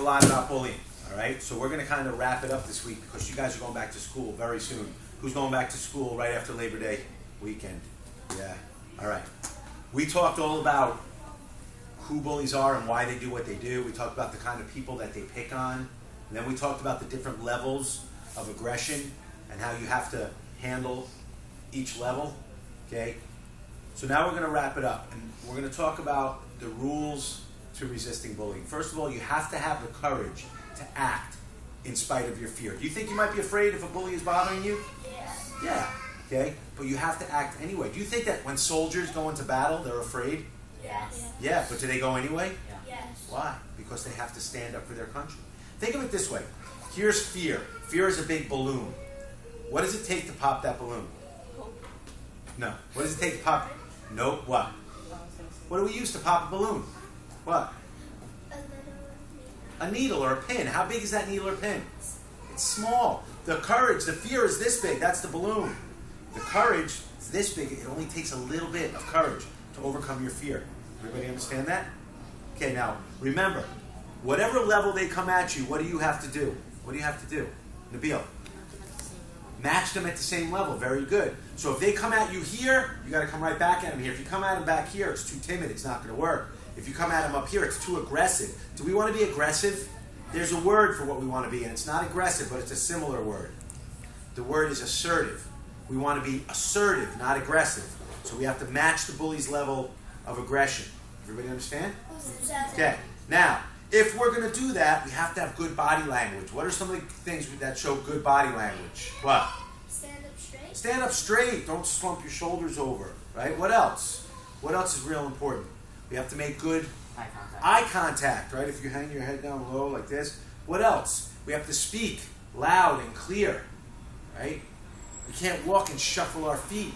lot about bullying, all right? So we're going to kind of wrap it up this week because you guys are going back to school very soon. Who's going back to school right after Labor Day weekend? Yeah, all right. We talked all about who bullies are and why they do what they do. We talked about the kind of people that they pick on. And then we talked about the different levels of aggression and how you have to handle each level, okay? So now we're going to wrap it up, and we're going to talk about the rules to resisting bullying. First of all, you have to have the courage to act in spite of your fear. Do you think you might be afraid if a bully is bothering you? Yes. Yeah, okay? But you have to act anyway. Do you think that when soldiers go into battle, they're afraid? Yes. Yeah, but do they go anyway? Yes. Why? Because they have to stand up for their country. Think of it this way. Here's fear. Fear is a big balloon. What does it take to pop that balloon? No. What does it take to pop? No. What? What do we use to pop a balloon? What? A needle or a pin. How big is that needle or pin? It's small. The courage, the fear is this big. That's the balloon. The courage is this big. It only takes a little bit of courage to overcome your fear. Everybody understand that? Okay, now, remember, whatever level they come at you, what do you have to do? What do you have to do? Nabil? Match them at the same level. Very good. So if they come at you here, you got to come right back at them here. If you come at them back here, it's too timid. It's not going to work. If you come at them up here, it's too aggressive. Do we want to be aggressive? There's a word for what we want to be, and it's not aggressive, but it's a similar word. The word is assertive. We want to be assertive, not aggressive. So we have to match the bully's level of aggression. Everybody understand? Okay. Now, if we're going to do that, we have to have good body language. What are some of the things that show good body language? What? Stand up straight. Stand up straight. Don't slump your shoulders over. Right? What else? What else is real important? We have to make good eye contact, right? If you hang your head down low like this. What else? We have to speak loud and clear, right? We can't walk and shuffle our feet.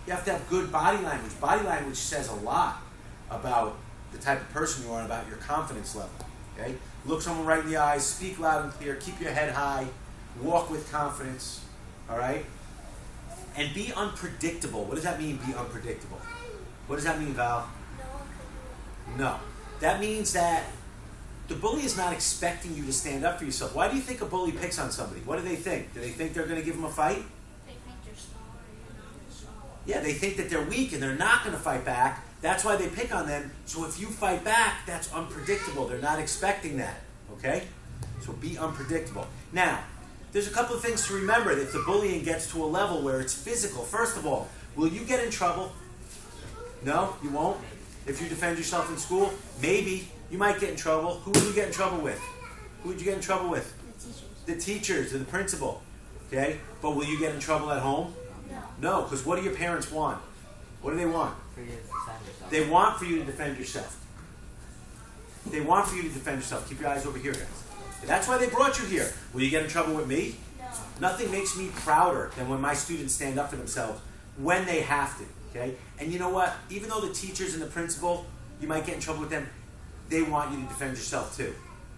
You have to have good body language. Body language says a lot about the type of person you are and about your confidence level. Okay? Look someone right in the eyes, speak loud and clear, keep your head high, walk with confidence, all right? And be unpredictable. What does that mean, be unpredictable? What does that mean, Val? No. That means that the bully is not expecting you to stand up for yourself. Why do you think a bully picks on somebody? What do they think? Do they think they're going to give them a fight? They think they're smaller and you're not smaller. Yeah, they think that they're weak and they're not going to fight back. That's why they pick on them. So if you fight back, that's unpredictable. They're not expecting that. Okay? So be unpredictable. Now, there's a couple of things to remember if the bullying gets to a level where it's physical. First of all, will you get in trouble? No, you won't. If you defend yourself in school, maybe you might get in trouble. Who would you get in trouble with? Who would you get in trouble with? The teachers. The teachers or the principal. Okay? But will you get in trouble at home? No. No, because what do your parents want? What do they want? For you to defend yourself. They want for you to defend yourself. They want for you to defend yourself. Keep your eyes over here, guys. That's why they brought you here. Will you get in trouble with me? No. Nothing makes me prouder than when my students stand up for themselves when they have to. Okay? And you know what? Even though the teachers and the principal, you might get in trouble with them, they want you to defend yourself too.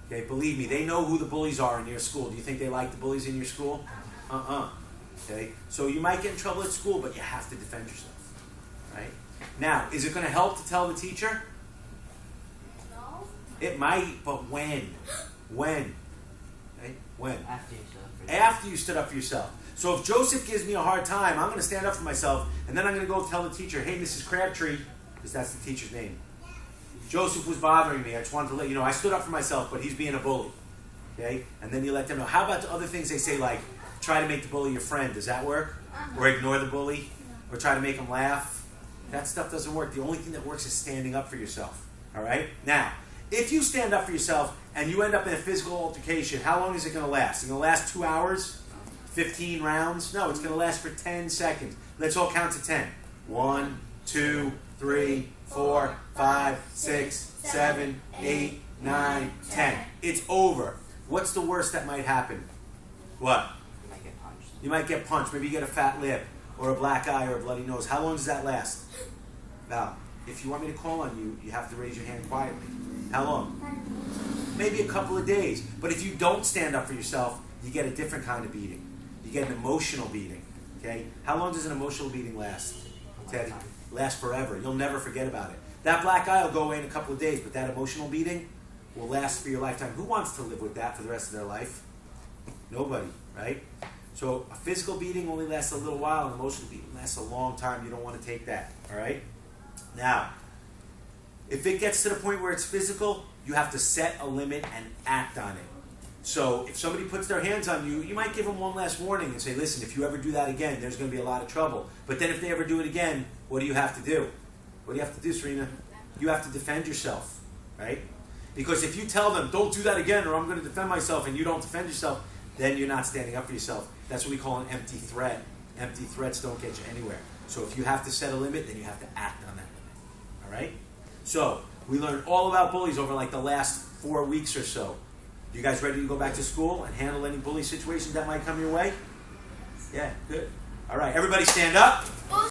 Okay? Believe me, they know who the bullies are in your school. Do you think they like the bullies in your school? Okay? So you might get in trouble at school, but you have to defend yourself. Right? Now, is it going to help to tell the teacher? No. It might, but when? When? Right? When? After After you you stood up for yourself. stood up for yourself. So if Joseph gives me a hard time, I'm going to stand up for myself, and then I'm going to go tell the teacher, hey, Mrs. Crabtree, because that's the teacher's name. Joseph was bothering me. I just wanted to let you know, I stood up for myself, but he's being a bully. Okay? And then you let them know. How about the other things they say, like, try to make the bully your friend? Does that work? Or ignore the bully? Or try to make him laugh? That stuff doesn't work. The only thing that works is standing up for yourself. All right? Now, if you stand up for yourself and you end up in a physical altercation, how long is it going to last? Is it going to last 2 hours? 15 rounds? No, it's going to last for 10 seconds. Let's all count to 10. 1, 2, 3, 4, 5, 6, 7, 8, 9, 10. It's over. What's the worst that might happen? What? You might get punched. You might get punched. Maybe you get a fat lip or a black eye or a bloody nose. How long does that last? Now, if you want me to call on you, you have to raise your hand quietly. How long? Maybe a couple of days. But if you don't stand up for yourself, you get a different kind of beating. You get an emotional beating. Okay? How long does an emotional beating last, Teddy? Last forever. You'll never forget about it. That black eye will go away in a couple of days, but that emotional beating, will last for your lifetime. Who wants to live with that for the rest of their life? Nobody, right? So a physical beating only lasts a little while, and an emotional beating lasts a long time. You don't want to take that, all right? Now, if it gets to the point where it's physical, you have to set a limit and act on it. So if somebody puts their hands on you, you might give them one last warning and say, listen, if you ever do that again, there's going to be a lot of trouble. But then if they ever do it again, what do you have to do? What do you have to do, Serena? You have to defend yourself, right? Because if you tell them, don't do that again or I'm going to defend myself, and you don't defend yourself, then you're not standing up for yourself. That's what we call an empty threat. Empty threats don't get you anywhere. So if you have to set a limit, then you have to act on that limit. All right? So we learned all about bullies over like the last 4 weeks or so. You guys ready to go back to school and handle any bully situations that might come your way? Yeah, good. All right, everybody stand up.